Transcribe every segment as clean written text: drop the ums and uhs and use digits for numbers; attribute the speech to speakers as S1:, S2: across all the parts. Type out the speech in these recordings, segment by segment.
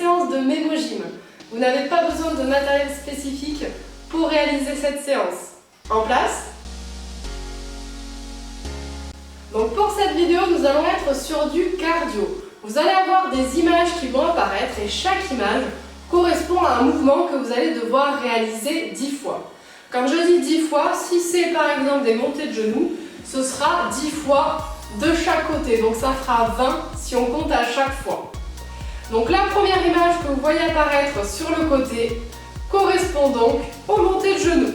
S1: séance de Mémogym. Vous n'avez pas besoin de matériel spécifique pour réaliser cette séance. En place. Donc pour cette vidéo, nous allons être sur du cardio. Vous allez avoir des images qui vont apparaître et chaque image correspond à un mouvement que vous allez devoir réaliser 10 fois. Quand je dis 10 fois, si c'est par exemple des montées de genoux, ce sera 10 fois de chaque côté. Donc ça fera 20 si on compte à chaque fois. Donc la première image que vous voyez apparaître sur le côté correspond donc aux montées de genoux.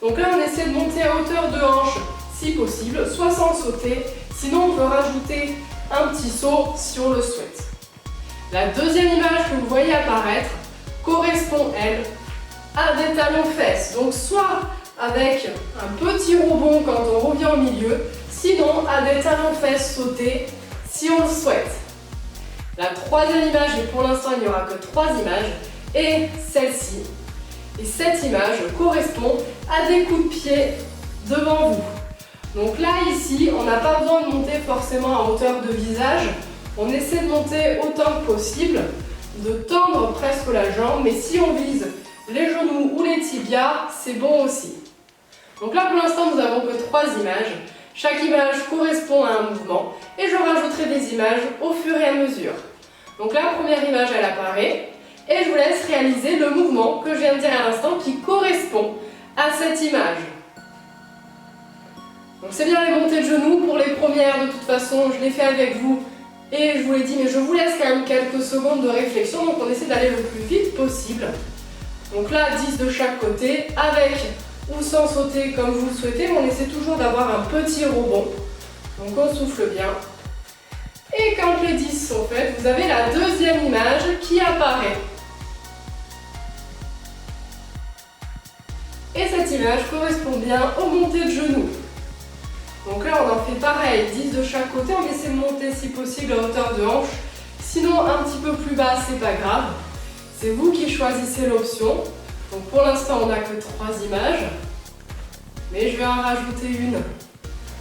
S1: Donc là on essaie de monter à hauteur de hanche si possible, soit sans sauter, sinon on peut rajouter un petit saut si on le souhaite. La deuxième image que vous voyez apparaître correspond elle à des talons-fesses, donc soit avec un petit rebond quand on revient au milieu, sinon à des talons-fesses sautés si on le souhaite. La troisième image, et pour l'instant il n'y aura que 3 images, est celle-ci. Et cette image correspond à des coups de pied devant vous. Donc là, ici, on n'a pas besoin de monter forcément à hauteur de visage. On essaie de monter autant que possible, de tendre presque la jambe, mais si on vise les genoux ou les tibias, c'est bon aussi. Donc là, pour l'instant, nous n'avons que 3 images. Chaque image correspond à un mouvement et je rajouterai des images au fur et à mesure. Donc la première image, elle apparaît et je vous laisse réaliser le mouvement que je viens de dire à l'instant qui correspond à cette image. Donc c'est bien les montées de genoux pour les premières, de toute façon, je l'ai fait avec vous et je vous l'ai dit, mais je vous laisse quand même quelques secondes de réflexion, donc on essaie d'aller le plus vite possible. Donc là, 10 de chaque côté, avec ou sans sauter comme vous le souhaitez, mais on essaie toujours d'avoir un petit rebond. Donc on souffle bien. Et quand les 10 sont faites, vous avez la deuxième image qui apparaît. Et cette image correspond bien aux montées de genoux. Donc là, on en fait pareil, 10 de chaque côté, on essaie de monter si possible à hauteur de hanche. Sinon, un petit peu plus bas, c'est pas grave. C'est vous qui choisissez l'option. Donc pour l'instant, on n'a que 3 images. Mais je vais en rajouter une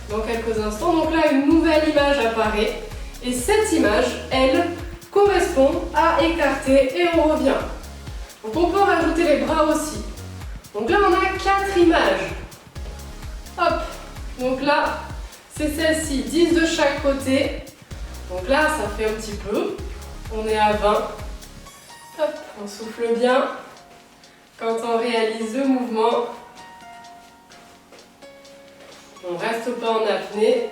S1: dans quelques instants. Donc là, une nouvelle image apparaît. Et cette image, elle, correspond à écarter et on revient. Donc on peut rajouter les bras aussi. Donc là, on a 4 images. Hop. Donc là, c'est celle-ci, 10 de chaque côté. Donc là, ça fait un petit peu. On est à 20. Hop, on souffle bien quand on réalise le mouvement. On ne reste pas en apnée.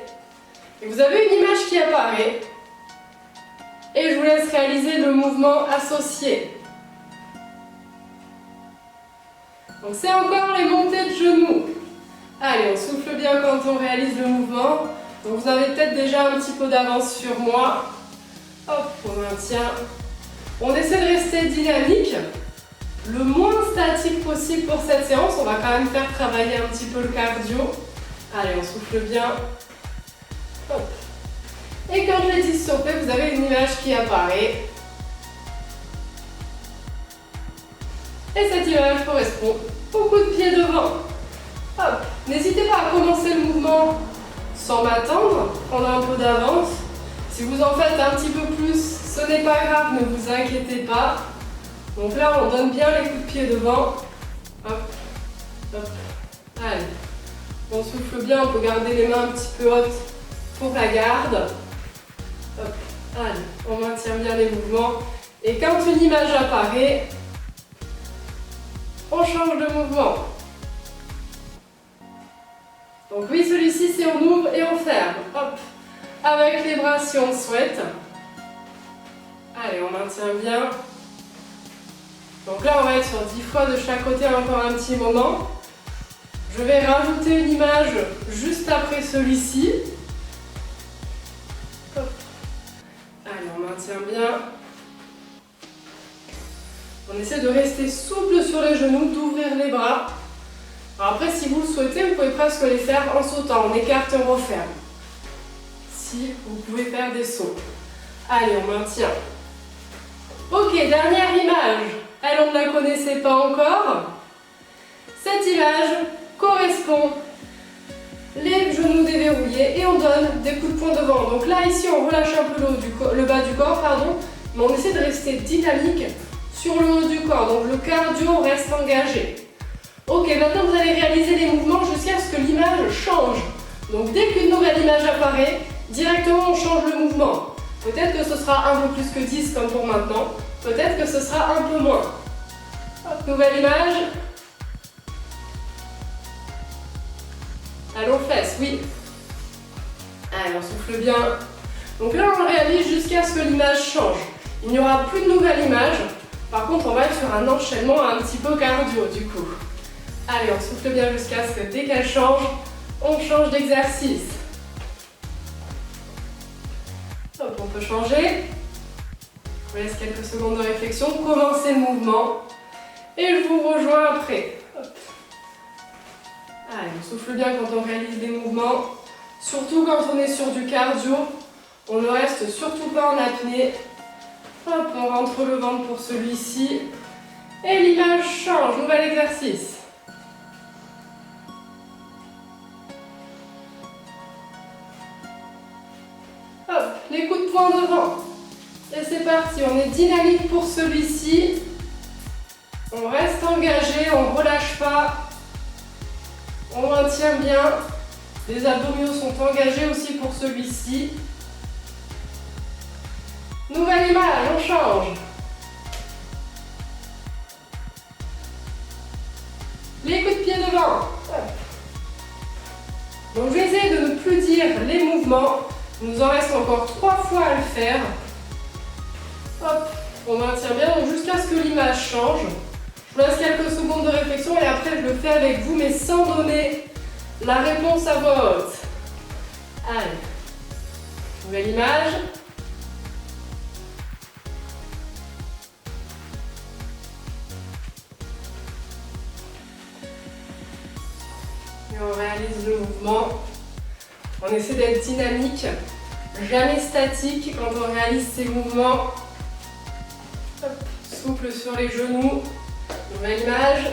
S1: Et vous avez une image qui apparaît. Et je vous laisse réaliser le mouvement associé. Donc c'est encore les montées de genoux. Allez, on souffle bien quand on réalise le mouvement. Donc vous avez peut-être déjà un petit peu d'avance sur moi. Hop, on maintient. On essaie de rester dynamique, le moins statique possible pour cette séance. On va quand même faire travailler un petit peu le cardio. Allez, on souffle bien. Hop. Et quand les 10 sont faits, vous avez une image qui apparaît. Et cette image correspond au coup de pied devant. Hop. N'hésitez pas à commencer le mouvement sans m'attendre, prendre un peu d'avance. Si vous en faites un petit peu plus, ce n'est pas grave, ne vous inquiétez pas. Donc là, on donne bien les coups de pied devant. Hop, hop. Allez. On souffle bien, on peut garder les mains un petit peu hautes pour la garde. Hop. Allez, on maintient bien les mouvements. Et quand une image apparaît, on change de mouvement. Donc oui, celui-ci, c'est on ouvre et on ferme. Hop. Avec les bras si on le souhaite. Allez, on maintient bien. Donc là, on va être sur 10 fois de chaque côté encore un petit moment. Je vais rajouter une image juste après celui-ci. Hop. Allez, on maintient bien. On essaie de rester souple sur les genoux, d'ouvrir les bras. Alors après, si vous le souhaitez, vous pouvez presque les faire en sautant. On écarte et on referme. Si vous pouvez faire des sauts. Allez, on maintient. Ok, dernière image. Elle, on ne la connaissait pas encore. Cette image correspond les genoux déverrouillés et on donne des coups de poing devant. Donc là, ici, on relâche un peu le bas du corps, pardon, mais on essaie de rester dynamique sur le haut du corps, donc le cardio reste engagé. Ok, maintenant vous allez réaliser les mouvements jusqu'à ce que l'image change. Donc dès qu'une nouvelle image apparaît, directement on change le mouvement. Peut-être que ce sera un peu plus que 10 comme pour maintenant, peut-être que ce sera un peu moins. Hop, nouvelle image. Allons fesses, oui. Allez, on souffle bien. Donc là, on le réalise jusqu'à ce que l'image change. Il n'y aura plus de nouvelle image. Par contre, on va être sur un enchaînement un petit peu cardio, du coup. Allez, on souffle bien jusqu'à ce que dès qu'elle change, on change d'exercice. Hop, on peut changer. Je vous laisse quelques secondes de réflexion. Commencez le mouvement. Et je vous rejoins après. Hop. Allez, on souffle bien quand on réalise des mouvements. Surtout quand on est sur du cardio. On ne reste surtout pas en apnée. Hop, on rentre le ventre pour celui-ci. Et l'image change. Nouvel exercice. Hop, les coups de poing devant. Et c'est parti, on est dynamique pour celui-ci. On reste engagé, on ne relâche pas. On maintient bien. Les abdominaux sont engagés aussi pour celui-ci. Nouvelle image, on change. Les coups de pied devant. Donc je vais essayer de ne plus dire les mouvements. Il nous en reste encore 3 fois à le faire. Hop, on maintient bien donc jusqu'à ce que l'image change. Je vous laisse quelques secondes de réflexion et après je le fais avec vous mais sans donner la réponse à voix haute. Allez, nouvelle image. Et on réalise le mouvement. On essaie d'être dynamique, jamais statique quand on réalise ces mouvements. Hop, souple sur les genoux. Nouvelle image.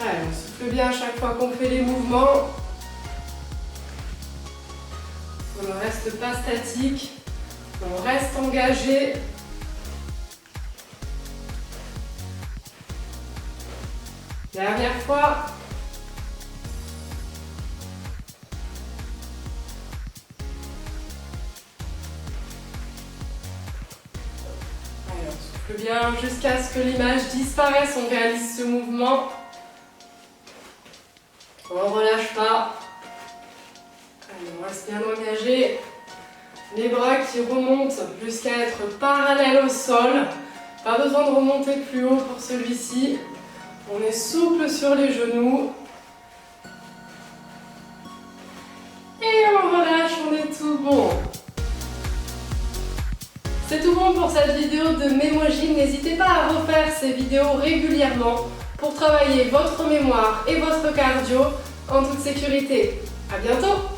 S1: Allez, on souffle bien à chaque fois qu'on fait les mouvements. On ne reste pas statique. On reste engagé. Dernière fois. Allez, on souffle bien jusqu'à ce que l'image disparaisse. On réalise ce mouvement. On ne relâche pas. Allez, on reste bien engagé. Les bras qui remontent jusqu'à être parallèles au sol. Pas besoin de remonter plus haut pour celui-ci. On est souple sur les genoux. Et on relâche, on est tout bon. C'est tout bon pour cette vidéo de Mémogym. N'hésitez pas à refaire ces vidéos régulièrement pour travailler votre mémoire et votre cardio en toute sécurité. À bientôt!